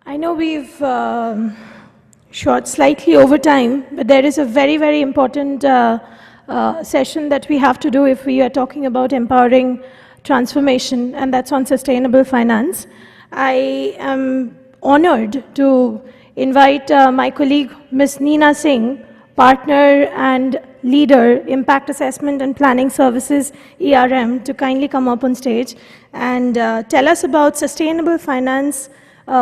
I know we've shot slightly over time, but there is a very, very important session that we have to do if we are talking about empowering transformation, and that's on sustainable finance. I am honored to invite my colleague, Ms. Neena Singh, partner and leader, Impact Assessment and Planning Services, ERM, to kindly come up on stage and tell us about sustainable finance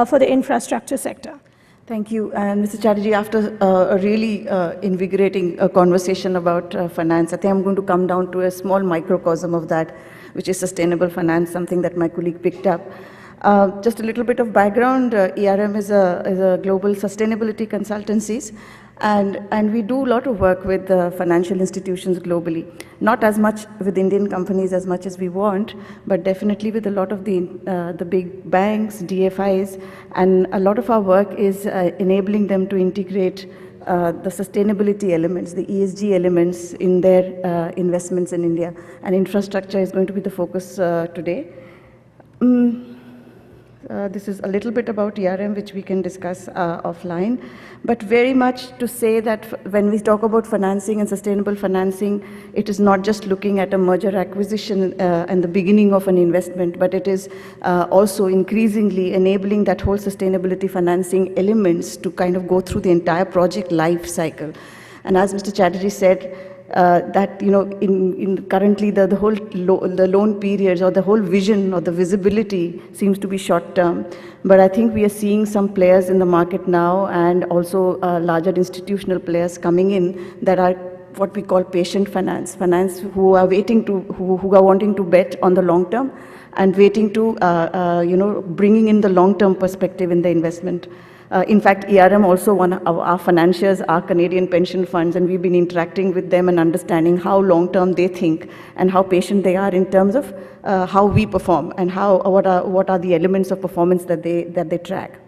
for the infrastructure sector. Thank you. And Mr. Chatterjee, after a really invigorating conversation about finance, I think I'm going to come down to a small microcosm of that, which is sustainable finance, something that my colleague picked up. Just a little bit of background, ERM is a global sustainability consultancies, and we do a lot of work with financial institutions globally. Not as much with Indian companies as much as we want, but definitely with a lot of the big banks, DFIs, and a lot of our work is enabling them to integrate the sustainability elements, the ESG elements in their investments in India. And infrastructure is going to be the focus today. This is a little bit about ERM, which we can discuss offline, but very much to say that when we talk about financing and sustainable financing, it is not just looking at a merger acquisition and the beginning of an investment, but it is also increasingly enabling that whole sustainability financing elements to kind of go through the entire project life cycle. And as Mr. Chatterjee said, that in currently the whole the loan periods or the whole vision or the visibility seems to be short term, but I think we are seeing some players in the market now and also larger institutional players coming in that are what we call patient finance who are waiting to who are wanting to bet on the long term and waiting to bringing in the long term perspective in the investment. In fact, ERM also, one of our financiers are Canadian pension funds, and we've been interacting with them and understanding how long-term they think and how patient they are in terms of how we perform and what are the elements of performance that they track.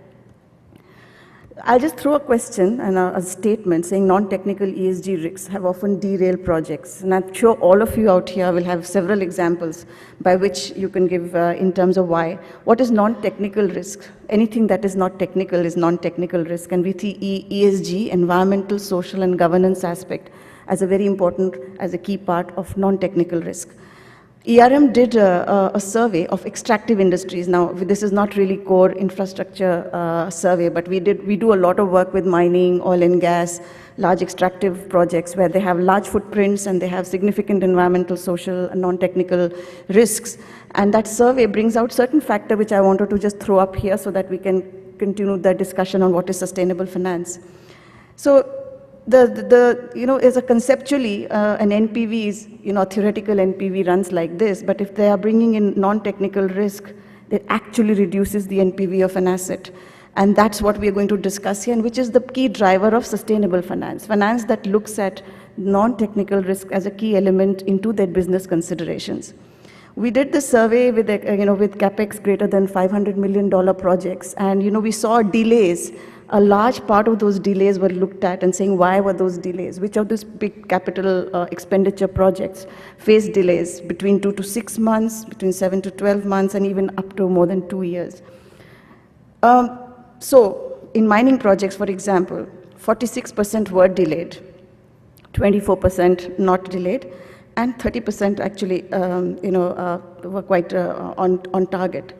I'll just throw a question and a statement saying non-technical ESG risks have often derailed projects. And I'm sure all of you out here will have several examples by which you can give in terms of why. What is non-technical risk? Anything that is not technical is non-technical risk. And we see ESG, environmental, social, and governance aspect as a very important, as a key part of non-technical risk. ERM did a survey of extractive industries. Now, this is not really core infrastructure survey, but we do a lot of work with mining, oil and gas, large extractive projects where they have large footprints and they have significant environmental, social, and non-technical risks. And that survey brings out certain factors which I wanted to just throw up here so that we can continue the discussion on what is sustainable finance. So, is a conceptually, an NPV is, a theoretical NPV runs like this, but if they are bringing in non-technical risk, it actually reduces the NPV of an asset. And that's what we are going to discuss here, and which is the key driver of sustainable finance. Finance that looks at non-technical risk as a key element into their business considerations. We did the survey with, with CapEx greater than $500 million projects, and, we saw delays. A large part of those delays were looked at and saying, why were those delays? Which of these big capital expenditure projects face delays between 2 to 6 months, between 7 to 12 months, and even up to more than 2 years? So, in mining projects, for example, 46% were delayed, 24% not delayed, and 30% actually, were quite on target.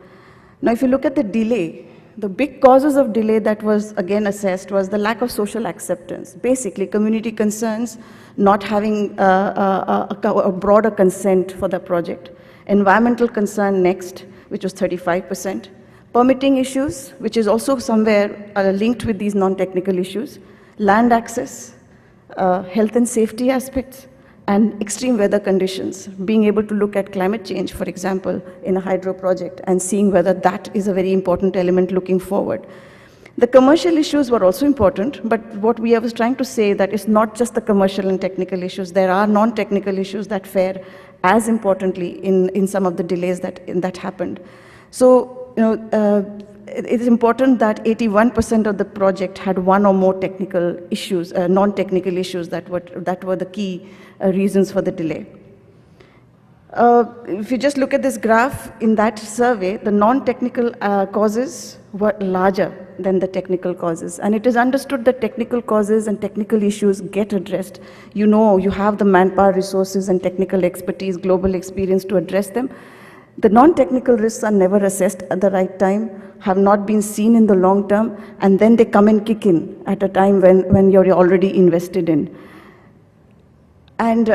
Now, if you look at the delay, the big causes of delay that was again assessed was the lack of social acceptance. Basically, community concerns, not having a broader consent for the project. Environmental concern next, which was 35%. Permitting issues, which is also somewhere linked with these non-technical issues. Land access, health and safety aspects, and extreme weather conditions, being able to look at climate change, for example, in a hydro project, and seeing whether that is a very important element looking forward. The commercial issues were also important, but what we was trying to say that it's not just the commercial and technical issues. There are non-technical issues that fare as importantly in some of the delays that happened. So, it is important that 81% of the project had one or more technical issues, non-technical issues that were the key reasons for the delay. If you just look at this graph, in that survey, the non-technical causes were larger than the technical causes. And it is understood that technical causes and technical issues get addressed. You know, you have the manpower resources and technical expertise, global experience to address them. The non-technical risks are never assessed at the right time, have not been seen in the long term, and then they come and kick in at a time when you're already invested in. And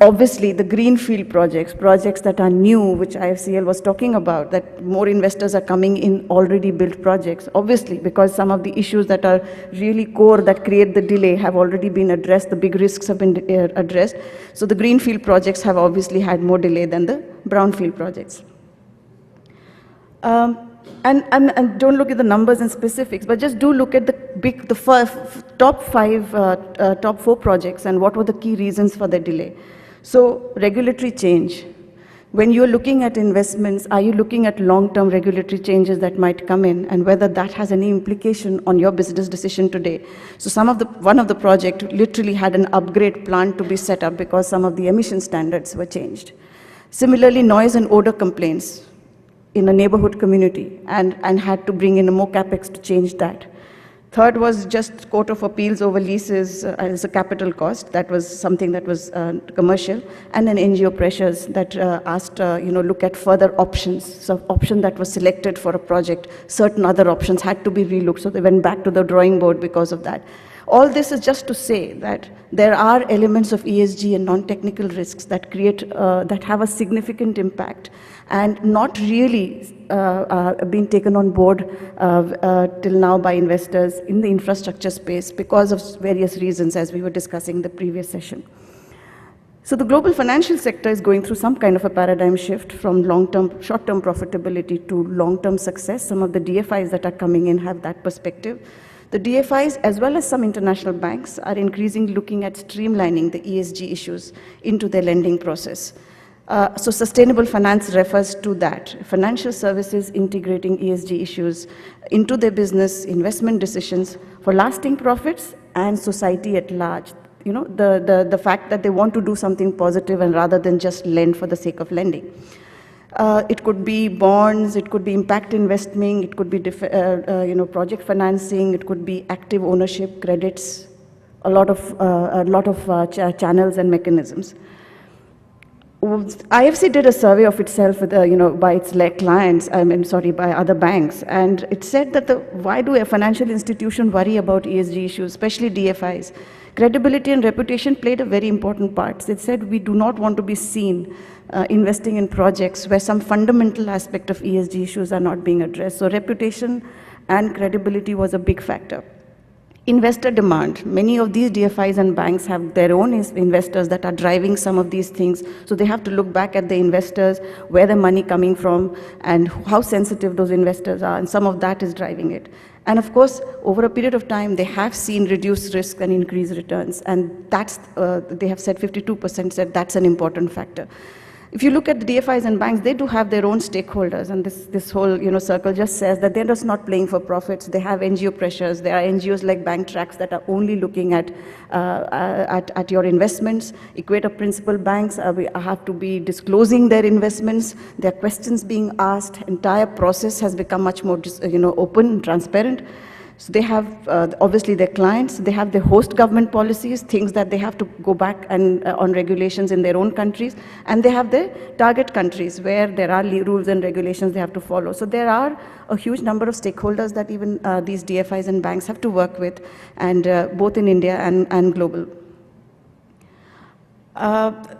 obviously the greenfield projects that are new, which IFCL was talking about, that more investors are coming in already built projects, obviously, because some of the issues that are really core that create the delay have already been addressed, the big risks have been addressed. So the greenfield projects have obviously had more delay than the brownfield projects. And don't look at the numbers and specifics, but just do look at the top four projects and what were the key reasons for the delay. So regulatory change. When you're looking at investments, are you looking at long-term regulatory changes that might come in and whether that has any implication on your business decision today? So one of the project literally had an upgrade plan to be set up because some of the emission standards were changed. Similarly, noise and odor complaints in a neighborhood community and had to bring in more capex to change that. Third was just Court of Appeals over leases as a capital cost. That was something that was commercial. And then NGO pressures that asked, look at further options. So option that was selected for a project, certain other options had to be relooked. So they went back to the drawing board because of that. All this is just to say that there are elements of ESG and non-technical risks that that have a significant impact and not really being taken on board till now by investors in the infrastructure space because of various reasons, as we were discussing in the previous session. So the global financial sector is going through some kind of a paradigm shift from short-term profitability to long-term success. Some of the DFIs that are coming in have that perspective. The DFIs, as well as some international banks, are increasingly looking at streamlining the ESG issues into their lending process. So sustainable finance refers to that. Financial services integrating ESG issues into their business investment decisions for lasting profits and society at large. You know, the fact that they want to do something positive and rather than just lend for the sake of lending. It could be bonds, it could be impact investing, it could be project financing, it could be active ownership, credits, a lot of channels and mechanisms. IFC did a survey of itself with, by its clients, by other banks, and it said that why do a financial institution worry about ESG issues, especially DFIs? Credibility and reputation played a very important part. It said we do not want to be seen investing in projects where some fundamental aspect of ESG issues are not being addressed. So reputation and credibility was a big factor. Investor demand. Many of these DFIs and banks have their own investors that are driving some of these things. So they have to look back at the investors, where the money coming from, and how sensitive those investors are. And some of that is driving it. And of course, over a period of time, they have seen reduced risk and increased returns. And that's, they have said 52% said that's an important factor. If you look at the DFIs and banks, they do have their own stakeholders, and this whole circle just says that they're just not playing for profits. They have NGO pressures. There are NGOs like Bank Tracks that are only looking at your investments. Equator principal banks have to be disclosing their investments. There are questions being asked. Entire process has become much more open and transparent. So they have, obviously, their clients, they have their host government policies, things that they have to go back and on regulations in their own countries, and they have their target countries where there are rules and regulations they have to follow. So there are a huge number of stakeholders that even these DFIs and banks have to work with, and both in India and global.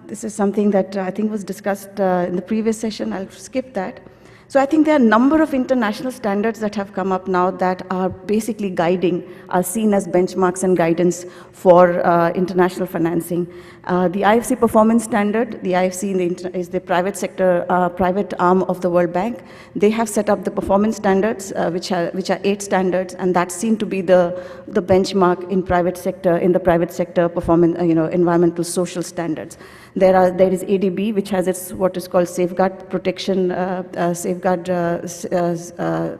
This is something that I think was discussed in the previous session. I'll skip that. So I think there are a number of international standards that have come up now that are basically are seen as benchmarks and guidance for international financing. The IFC performance standard, the IFC is the private sector, private arm of the World Bank. They have set up the performance standards, which are 8 standards, and that seem to be the benchmark in the private sector performance, environmental social standards. There is ADB, which has what is called safeguard protection,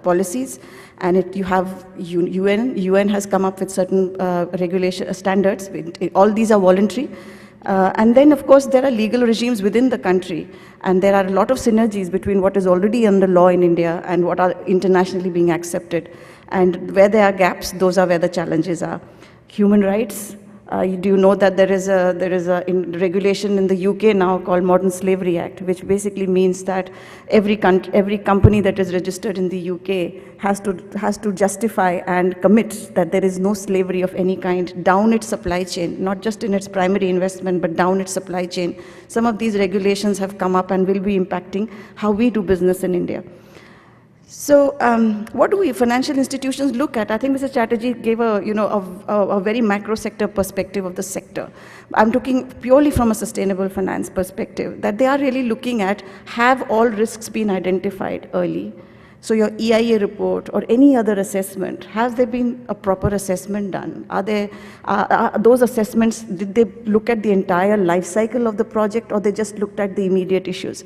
policies, and you have UN. UN has come up with certain regulation standards. All these are voluntary. And then, of course, there are legal regimes within the country, and there are a lot of synergies between what is already under law in India and what are internationally being accepted. And where there are gaps, those are where the challenges are. Human rights. Do you know that there is a regulation in the UK now called Modern Slavery Act, which basically means that every company that is registered in the UK has to justify and commit that there is no slavery of any kind down its supply chain, not just in its primary investment, but down its supply chain. Some of these regulations have come up and will be impacting how we do business in India. So what do we financial institutions look at? I think Mr. Chatterjee gave a very macro sector perspective of the sector. I'm talking purely from a sustainable finance perspective, that they are really looking at, have all risks been identified early? So your EIA report or any other assessment, has there been a proper assessment done? Are those assessments, did they look at the entire life cycle of the project, or they just looked at the immediate issues?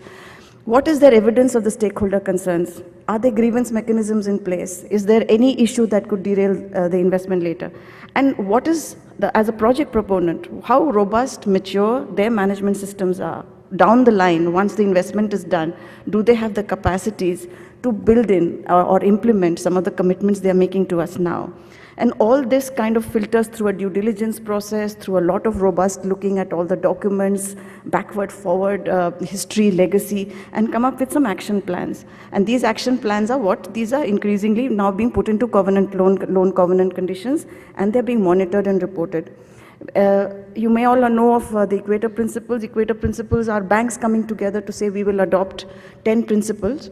What is their evidence of the stakeholder concerns? Are there grievance mechanisms in place? Is there any issue that could derail the investment later? And what is, as a project proponent, how robust, mature their management systems are? Down the line, once the investment is done, do they have the capacities to build in or implement some of the commitments they are making to us now? And all this kind of filters through a due diligence process, through a lot of robust looking at all the documents, backward, forward, history, legacy, and come up with some action plans. And these action plans are what? These are increasingly now being put into loan covenant conditions, and they're being monitored and reported. You may all know of the Equator Principles. Equator Principles are banks coming together to say we will adopt 10 principles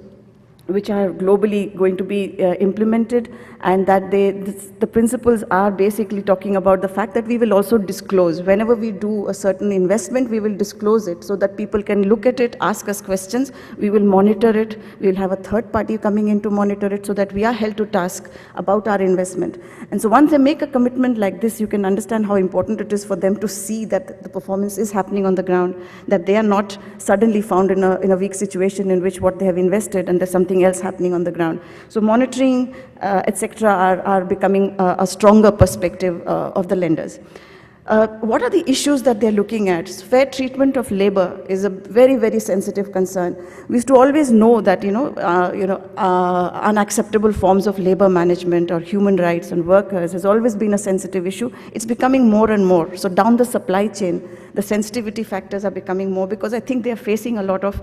which are globally going to be implemented, and that the principles are basically talking about the fact that we will also disclose. Whenever we do a certain investment, we will disclose it so that people can look at it, ask us questions, we will monitor it, we will have a third party coming in to monitor it so that we are held to task about our investment. And so once they make a commitment like this, you can understand how important it is for them to see that the performance is happening on the ground, that they are not suddenly found in a weak situation in which what they have invested and there's something else happening on the ground. So monitoring, etc., are becoming a stronger perspective of the lenders. What are the issues that they're looking at? Fair treatment of labor is a very, very sensitive concern. We used to always know that, unacceptable forms of labor management or human rights and workers has always been a sensitive issue. It's becoming more and more. So down the supply chain, the sensitivity factors are becoming more, because I think they're facing a lot of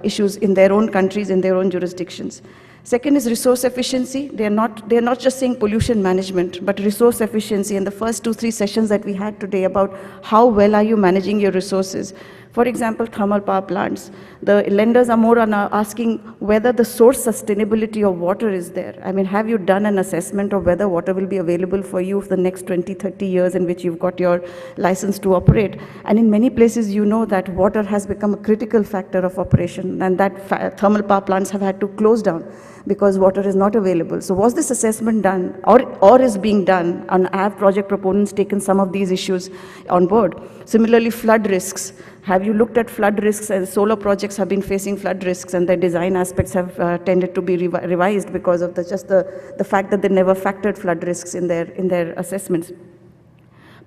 issues in their own countries, in their own jurisdictions. Second is resource efficiency. They're not just saying pollution management, but resource efficiency. And the first 2-3 sessions that we had today about how well are you managing your resources. For example, thermal power plants. The lenders are more on asking whether the source sustainability of water is there. I mean, have you done an assessment of whether water will be available for you for the next 20, 30 years in which you've got your license to operate? And in many places, you know that water has become a critical factor of operation, and that thermal power plants have had to close down because water is not available. So was this assessment done or is being done? And have project proponents taken some of these issues on board? Similarly, flood risks. Have you looked at flood risks? Solar projects have been facing flood risks, and their design aspects have tended to be revised because of the fact that they never factored flood risks in their assessments.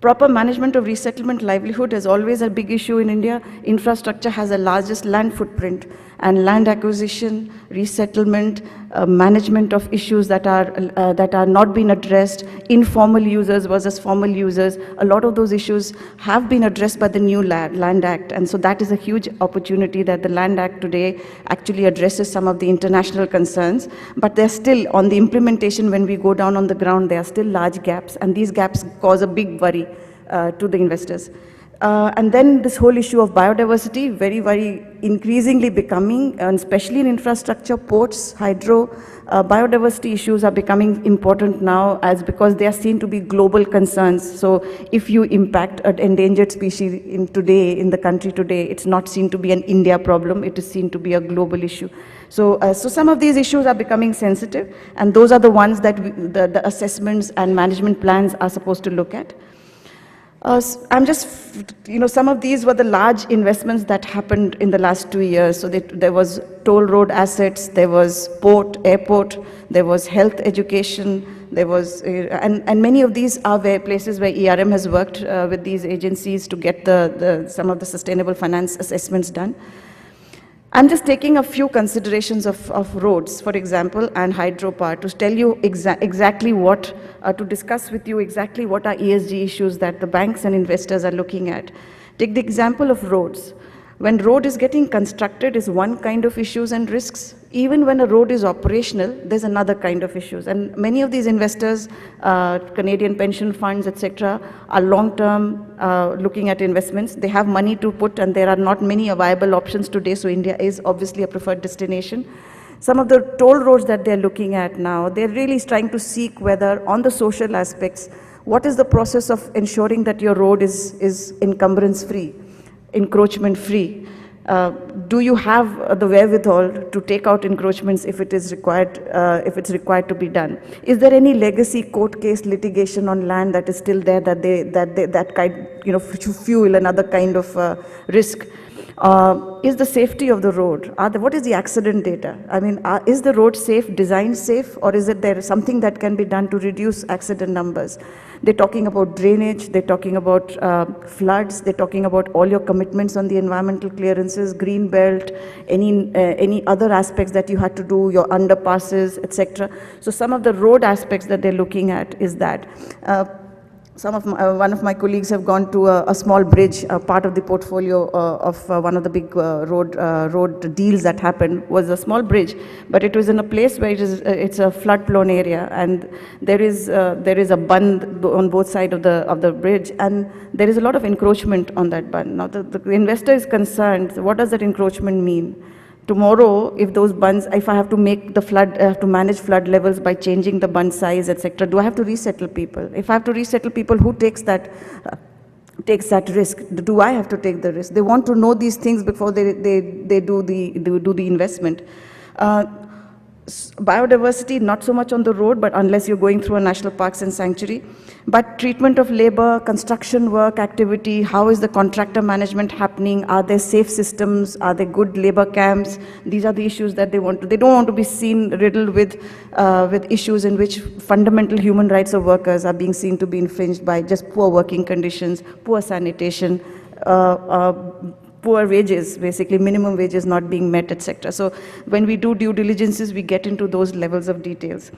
Proper management of resettlement livelihood is always a big issue in India. Infrastructure has the largest land footprint, and land acquisition, resettlement, management of issues that are not being addressed, informal users versus formal users. A lot of those issues have been addressed by the new Land Act, and so that is a huge opportunity that the Land Act today actually addresses some of the international concerns, but they're still on the implementation. When we go down on the ground, there are still large gaps, and these gaps cause a big worry to the investors. And then this whole issue of biodiversity, very, very increasingly becoming, and especially in infrastructure, ports, hydro, biodiversity issues are becoming important now because they are seen to be global concerns. So if you impact an endangered species in the country today, it's not seen to be an India problem, it is seen to be a global issue. So some of these issues are becoming sensitive, and those are the ones that the assessments and management plans are supposed to look at. I'm just, some of these were the large investments that happened in the last 2 years. So there was toll road assets, there was port, airport, there was health education, there was, and many of these are places where ERM has worked with these agencies to get some of the sustainable finance assessments done. I'm just taking a few considerations of roads, for example, and hydropower to tell you exactly what, to discuss with you exactly what are ESG issues that the banks and investors are looking at. Take the example of roads. When road is getting constructed is one kind of issues and risks. Even when a road is operational, there's another kind of issues. And many of these investors, Canadian pension funds, etc., are long-term looking at investments. They have money to put, and there are not many viable options today, so India is obviously a preferred destination. Some of the toll roads that they're looking at now, they're really trying to seek whether on the social aspects, what is the process of ensuring that your road is encumbrance-free, encroachment-free? Do you have the wherewithal to take out encroachments if it is required, if it's required to be done? Is there any legacy court case litigation on land that is still there that kind, fuel another kind of risk? Is the safety of the road? What is the accident data? I mean, is the road safe, designed safe, or is it there something that can be done to reduce accident numbers? They're talking about drainage, they're talking about floods, they're talking about all your commitments on the environmental clearances, green belt, any other aspects that you had to do, your underpasses, etc. So some of the road aspects that they're looking at is that. One of my colleagues have gone to a small bridge, part of the portfolio of one of the big road deals that happened was a small bridge, but it was in a place where it's a flood-prone area, and there is a bund on both sides of the bridge, and there is a lot of encroachment on that bund. Now the investor is concerned, what does that encroachment mean? Tomorrow, if those bunds, if I have to make the flood, I have to manage flood levels by changing the bund size, etc., do I have to resettle people? If I have to resettle people, who takes that risk? Do I have to take the risk? They want to know these things before they do the investment. Biodiversity, not so much on the road, but unless you're going through a national parks and sanctuary. But treatment of labor, construction work activity, how is the contractor management happening? Are there safe systems? Are there good labor camps? These are the issues that they want to. They don't want to be seen riddled with issues in which fundamental human rights of workers are being seen to be infringed by just poor working conditions, poor sanitation, poor wages, basically minimum wages not being met, etc. So when we do due diligences, we get into those levels of details.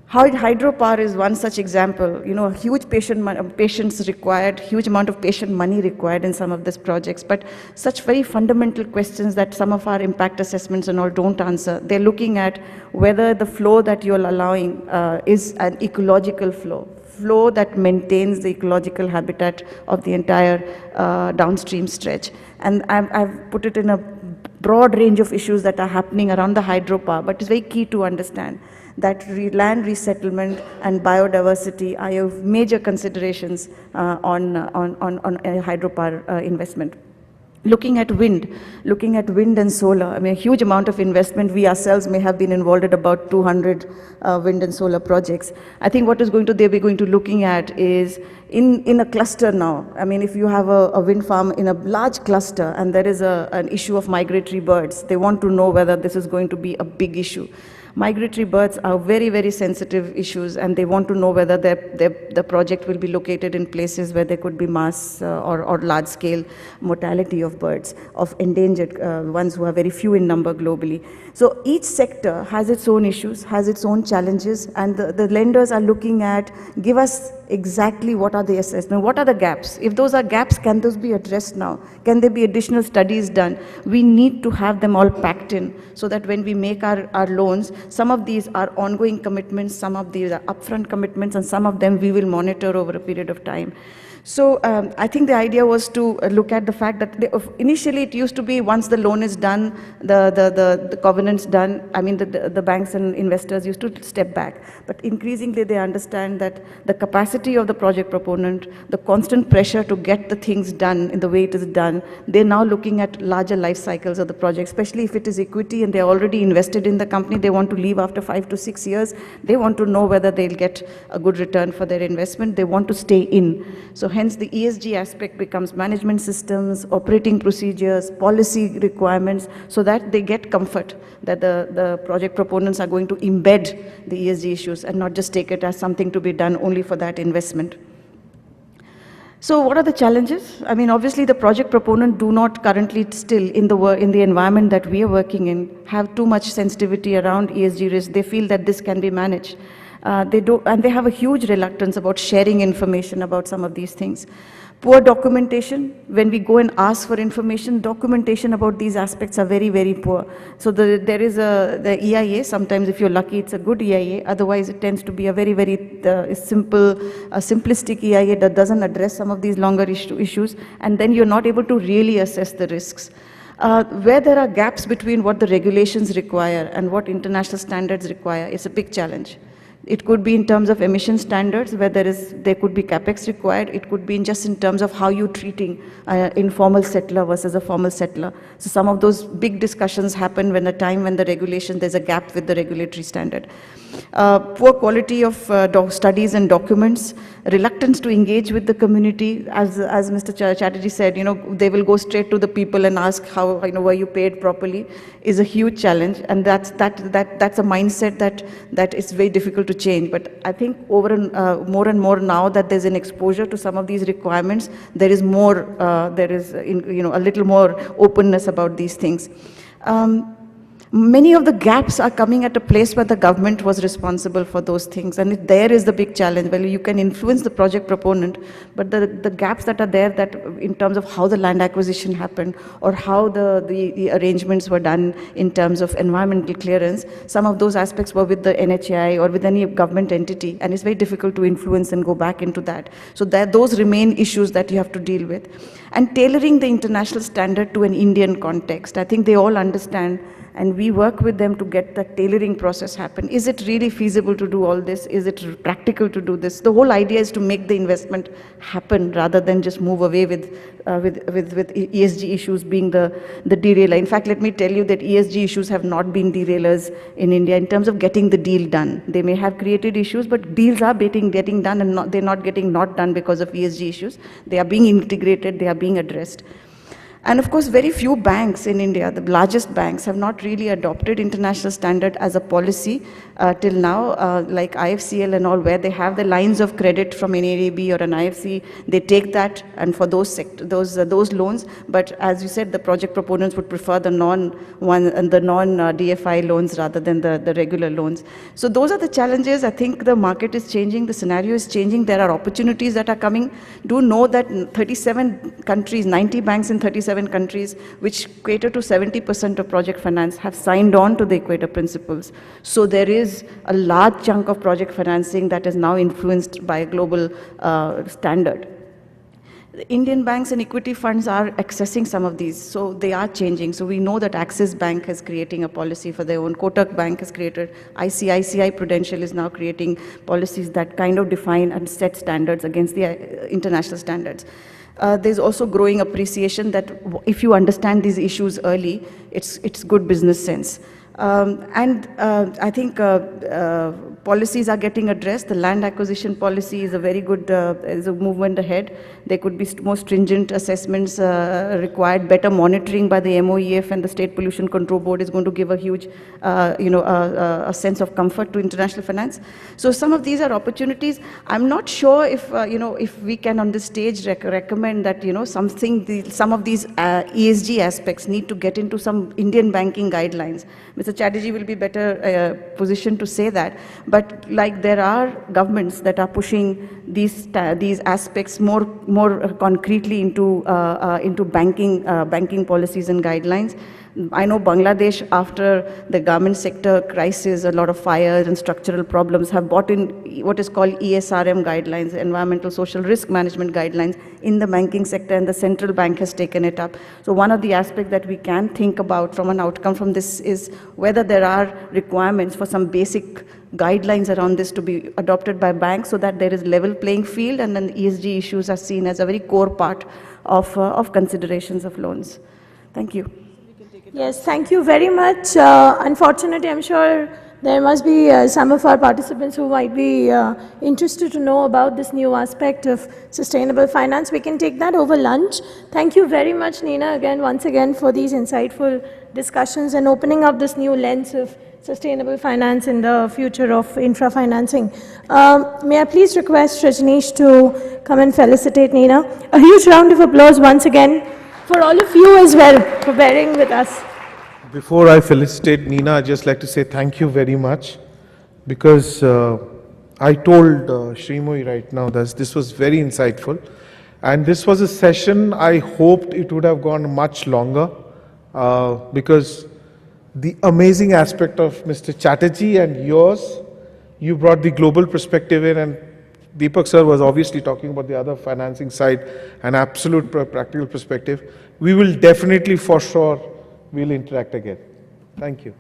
Hydropower is one such example. Huge patience required, huge amount of patient money required in some of these projects, but such very fundamental questions that some of our impact assessments and all don't answer. They're looking at whether the flow that you're allowing is an ecological flow that maintains the ecological habitat of the entire downstream stretch. And I've put it in a broad range of issues that are happening around the hydropower, but it's very key to understand that land resettlement and biodiversity are your major considerations on a hydropower investment. Looking at wind and solar, I mean, a huge amount of investment. We ourselves may have been involved at about 200 wind and solar projects. I think what they'll be going to looking at is in a cluster now. I mean, if you have a wind farm in a large cluster and there is an issue of migratory birds, they want to know whether this is going to be a big issue. Migratory birds are very, very sensitive issues, and they want to know whether the project will be located in places where there could be mass or large-scale mortality of birds, of endangered ones who are very few in number globally. So each sector has its own issues, has its own challenges, and the lenders are looking at, give us exactly what are the assessment, what are the gaps? If those are gaps, can those be addressed now? Can there be additional studies done? We need to have them all packed in so that when we make our loans, some of these are ongoing commitments, some of these are upfront commitments, and some of them we will monitor over a period of time. So I think the idea was to look at the fact that initially it used to be once the loan is done, the covenant's done, I mean the banks and investors used to step back. But increasingly they understand that the capacity of the project proponent, the constant pressure to get the things done in the way it is done, they're now looking at larger life cycles of the project, especially if it is equity and they're already invested in the company, they want to leave after 5 to 6 years, they want to know whether they'll get a good return for their investment, they want to stay in. So hence the ESG aspect becomes management systems, operating procedures, policy requirements, so that they get comfort that the project proponents are going to embed the ESG issues and not just take it as something to be done only for that investment. So what are the challenges? I mean, obviously the project proponent do not currently still in the environment that we are working in have too much sensitivity around ESG risk. They feel that this can be managed. And they have a huge reluctance about sharing information about some of these things. Poor documentation. When we go and ask for information, documentation about these aspects are very, very poor. So there is the EIA. Sometimes if you're lucky, it's a good EIA. Otherwise, it tends to be a very, very simplistic EIA that doesn't address some of these longer issues. And then you're not able to really assess the risks. Where there are gaps between what the regulations require and what international standards require, it's a big challenge. It could be in terms of emission standards, where there could be capex required. It could be just in terms of how you're treating an informal settler versus a formal settler. So some of those big discussions happen when there's a gap with the regulatory standard. Poor quality of studies and documents, reluctance to engage with the community. As Mr. Chatterjee said, they will go straight to the people and ask how, were you paid properly, is a huge challenge. And that's a mindset that is very difficult to change. But I think more and more now that there's an exposure to some of these requirements, there is a little more openness about these things. Many of the gaps are coming at a place where the government was responsible for those things, and there is the big challenge. Well, you can influence the project proponent, but the gaps that are there, that in terms of how the land acquisition happened or how the arrangements were done in terms of environmental clearance, some of those aspects were with the NHAI or with any government entity, and it's very difficult to influence and go back into that. So those remain issues that you have to deal with. And tailoring the international standard to an Indian context. I think they all understand, and we work with them to get the tailoring process happen. Is it really feasible to do all this? Is it practical to do this? The whole idea is to make the investment happen rather than just move away with ESG issues being the derailer. In fact, let me tell you that ESG issues have not been derailers in India in terms of getting the deal done. They may have created issues, but deals are getting done, and they're not getting not done because of ESG issues. They are being integrated, they are being addressed. And of course, very few banks in India, the largest banks, have not really adopted international standard as a policy till now, like IFCL and all, where they have the lines of credit from an NADB or an IFC, they take that and for those loans. But as you said, the project proponents would prefer the non-DFI loans rather than the regular loans. So those are the challenges. I think the market is changing, the scenario is changing. There are opportunities that are coming. Do know that 37 countries, 90 banks in 37 countries, which cater to 70% of project finance, have signed on to the Equator Principles. So there is a large chunk of project financing that is now influenced by a global standard. The Indian banks and equity funds are accessing some of these, so they are changing. So we know that Axis Bank is creating a policy for their own. Kotak Bank has created, ICICI Prudential is now creating policies that kind of define and set standards against the international standards. There's also growing appreciation that if you understand these issues early, it's good business sense. I think policies are getting addressed. The land acquisition policy is a very good is a movement ahead. There could be more stringent assessments required. Better monitoring by the MOEF and the State Pollution Control Board is going to give a huge, a sense of comfort to international finance. So some of these are opportunities. I'm not sure if if we can on this stage recommend that some of these ESG aspects need to get into some Indian banking guidelines. Mr. Chatterjee will be better positioned to say that. But like there are governments that are pushing these aspects more concretely into banking policies and guidelines. I know Bangladesh, after the garment sector crisis, a lot of fires and structural problems, have brought in what is called ESRM guidelines, environmental social risk management guidelines, in the banking sector, and the central bank has taken it up. So one of the aspects that we can think about from an outcome from this is whether there are requirements for some basic guidelines around this to be adopted by banks, so that there is level playing field, and then ESG issues are seen as a very core part of considerations of loans. Thank you. Yes, thank you very much. Unfortunately, I'm sure there must be some of our participants who might be interested to know about this new aspect of sustainable finance. We can take that over lunch. Thank you very much, Neena, once again, for these insightful discussions and opening up this new lens of sustainable finance in the future of infra financing. May I please request Rajneesh to come and felicitate Neena? A huge round of applause once again for all of you as well for bearing with us. Before I felicitate Neena, I'd just like to say thank you very much, because I told Srimoy right now that this was very insightful, and this was a session I hoped it would have gone much longer, because the amazing aspect of Mr. Chatterjee and yours, you brought the global perspective in, and Deepak sir was obviously talking about the other financing side, an absolute practical perspective. We will definitely, for sure, we'll interact again. Thank you.